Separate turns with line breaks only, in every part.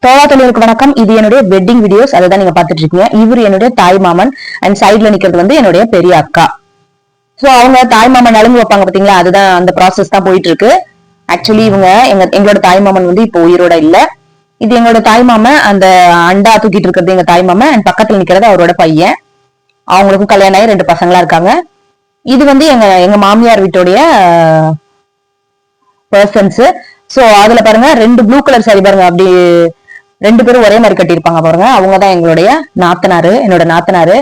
தோழாத்தொழிலுக்கு வணக்கம். இது என்னுடைய வெட்டிங் வீடியோஸ், அதை தான் நீங்க பாத்துட்டு இருக்கீங்க. இவர் என்னுடைய தாய் மாமன் அண்ட் சைட்ல நிக்கிறது வந்து என்னுடைய பெரிய அக்கா. சோ அவங்க தாய் மாமன் நலுங்கு வைப்பாங்க பாத்தீங்களா, அதுதான் அந்த ப்ராசஸ் தான் போயிட்டு இருக்கு. ஆக்சுவலி இவங்க எங்களோட தாய் மாமன் வந்து இப்போ உயிரோட இல்ல. இது எங்களோட தாய் மாமன், அந்த அண்டா தூக்கிட்டு இருக்கிறது எங்க தாய் மாமன் அண்ட் பக்கத்துல நிக்கிறது அவரோட பையன். அவங்களுக்கும் கல்யாணம் ஆகி 2 பசங்களா இருக்காங்க. இது வந்து எங்க மாமியார் வீட்டுடைய பர்சன்ஸ். சோ அதுல பாருங்க 2 ப்ளூ கலர் சாரி பாருங்க, அப்படி 2 பேரும் ஒரே மாதிரி கட்டியிருப்பாங்க பாருங்க. அவங்கதான் எங்களுடைய நாத்தனாரு, என்னோட நாத்தனாரு.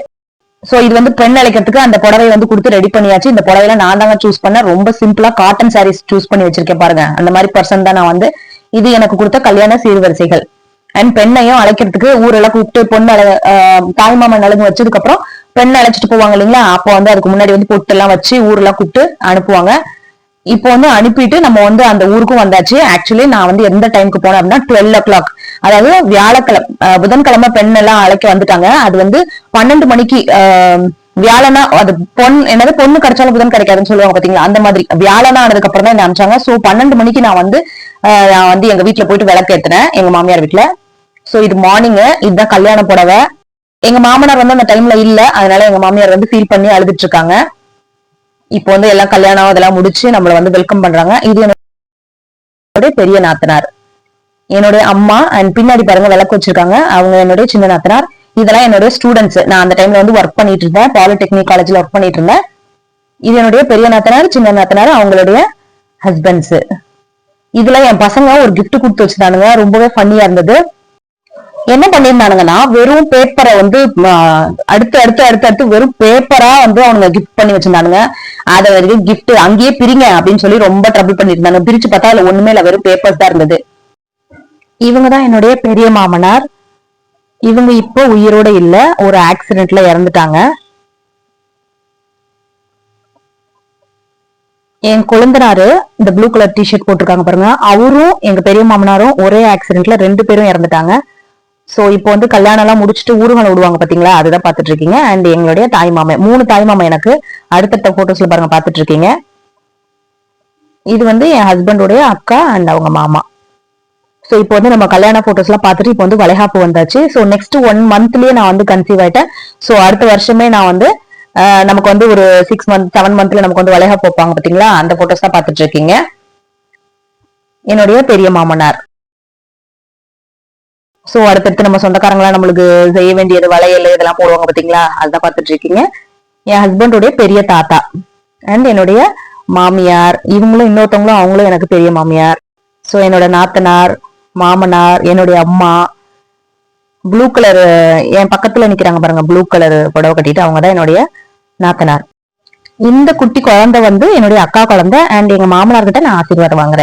சோ இது வந்து பெண் அழைக்கிறதுக்கு அந்த புடவை வந்து கொடுத்து ரெடி பண்ணியாச்சு. இந்த புடவையில நான் தாங்க சூஸ் பண்ண, ரொம்ப சிம்பிளா காட்டன் சாரீஸ் சூஸ் பண்ணி வச்சிருக்கேன் பாருங்க. அந்த மாதிரி பர்சன் தான் நான் வந்து. இது எனக்கு கொடுத்த கல்யாண சீர்வரிசைகள். அண்ட் பெண்ணையும் அழைக்கிறதுக்கு ஊரெல்லாம் கூப்பிட்டு பொண்ணு தாய்மாமன் நலுங்கு வச்சதுக்கு அப்புறம் பெண்ணை அழைச்சிட்டு போவாங்க இல்லைங்களா, அப்போ வந்து அதுக்கு முன்னாடி வந்து பொட்டு எல்லாம் வச்சு ஊரெல்லாம் கூப்பிட்டு அனுப்புவாங்க. இப்போ வந்து அனுப்பிட்டு நம்ம வந்து அந்த ஊருக்கும் வந்தாச்சு. ஆக்சுவலி நான் வந்து எந்த டைமுக்கு போனேன் அப்படின்னா 12 o'clock, அதாவது வியாழக்கிழமை புதன்கிழமை பெண் எல்லாம் அழைக்க வந்துட்டாங்க. அது வந்து 12 மணிக்கு வியாழனா, அது என்னது பொண்ணு கிடைச்சாலும் புதன் கிடைக்காதுன்னு சொல்லுவாங்க பாத்தீங்களா, அந்த மாதிரி வியாழனா ஆனதுக்கு அப்புறம் தான் என்ன அனுப்பிச்சாங்க. சோ 12 மணிக்கு நான் வந்து எங்க வீட்டுல போயிட்டு விளக்கு ஏத்துனேன், எங்க மாமியார் வீட்டுல. சோ இது மார்னிங், இதுதான் கல்யாண புடவை. எங்க மாமனார் வந்து அந்த டைம்ல இல்ல, அதனால எங்க மாமியார் வந்து ஃபீல் பண்ணி அழுதுட்டு இருக்காங்க. இப்போ வந்து எல்லாம் கல்யாணம் அதெல்லாம் முடிச்சு நம்மள வந்து வெல்கம் பண்றாங்க. இது என்னுடைய பெரிய நாத்தனார், என்னுடைய அம்மா. அண்ட் பின்னாடி பாருங்க விளக்கு வச்சிருக்காங்க, அவங்க என்னுடைய சின்ன நாத்தனார். இதெல்லாம் என்னுடைய ஸ்டூடெண்ட்ஸ். நான் அந்த டைம்ல வந்து ஒர்க் பண்ணிட்டு இருந்தேன், பாலிடெக்னிக் காலேஜ்ல ஒர்க் பண்ணிட்டு இருந்தேன். இது என்னுடைய பெரிய நாத்தனார், சின்ன நாத்தனார், அவங்களுடைய ஹஸ்பண்ட்ஸ். இதுல என் பசங்க ஒரு கிஃப்ட் கொடுத்து வச்சிருந்தானுங்க, ரொம்பவே ஃபன்னியா இருந்தது. என்ன பண்ணிருந்தானுங்கன்னா, வெறும் பேப்பரை வந்து அடுத்து வெறும் பேப்பரா வந்து அவனுங்க கிஃப்ட் பண்ணி வச்சிருந்தானுங்க. அதை வரைக்கும் கிஃப்ட் அங்கேயே பிரிங்க அப்படின்னு சொல்லி ரொம்ப ட்ரபிள் பண்ணிருந்தாங்க. பிரிச்சு பார்த்தா அதுல ஒண்ணுமே இல்ல, வெறும் பேப்பர்ஸ் தான் இருந்தது. இவங்கதான் என்னுடைய பெரிய மாமனார். இவங்க இப்போ உயிரோட இல்ல, ஒரு ஆக்சிடென்ட்ல இறந்துட்டாங்க. என் கொழுந்தனாரு இந்த ப்ளூ கலர் டிஷர்ட் போட்டிருக்காங்க பாருங்க, அவரும் எங்க பெரிய மாமனாரும் ஒரே ஆக்சிடென்ட்ல 2 பேரும் இறந்துட்டாங்க. சோ இப்போ வந்து கல்யாணம் எல்லாம் முடிச்சுட்டு ஊர்வலம் விடுவாங்க பாத்தீங்களா, அதுதான் பாத்துட்டு இருக்கீங்க. அண்ட் எங்களுடைய தாய் மாமன், 3 தாய் மாமன் எனக்கு அடுத்தடுத்த போட்டோஸ்ல பாருங்க பாத்துட்டு இருக்கீங்க. இது வந்து என் ஹஸ்பண்டோடைய அக்கா அண்ட் அவங்க மாமா. சோ இப்போ வந்து நம்ம கல்யாண போட்டோஸ் எல்லாம் பாத்துட்டு இப்போ வந்து வளைகாப்பு வந்தாச்சு. சோ நெக்ஸ்ட் 1 monthலயே நான் வந்து கன்சீவ் ஆயிட்டேன். சோ அடுத்த வருஷமே நான் வந்து நமக்கு வந்து ஒரு 6 month 7 monthல நமக்கு வந்து வளைகாப்பு வைப்பாங்க பாத்தீங்களா, அந்த போட்டோஸ் தான் பாத்துட்டு இருக்கீங்க. என்னுடைய பெரிய மாமனார். சோ அடுத்தடுத்து நம்ம சொந்தக்காரங்களா நம்மளுக்கு செய்ய வேண்டியது வளையல் இதெல்லாம் போடுவாங்க பாத்தீங்களா, அதுதான் பாத்துட்டு இருக்கீங்க. என் ஹஸ்பண்டோடைய பெரிய தாத்தா அண்ட் என்னுடைய மாமியார், இவங்களும் இன்னொருத்தவங்களும் அவங்களும் எனக்கு பெரிய மாமியார். சோ என்னோட நாத்தனார், மாமனார், என்னுடைய அம்மா. ப்ளூ கலர் என் பக்கத்துல நிக்கிறாங்க பாருங்க, ப்ளூ கலர் புடவை கட்டிட்டு, அவங்கதான் என்னுடைய நாத்தனார். இந்த குட்டி குழந்தை வந்து என்னுடைய அக்கா குழந்தை. அண்ட் எங்க மாமனார் கிட்ட நான் ஆசீர்வாதம் வாங்குறேன்.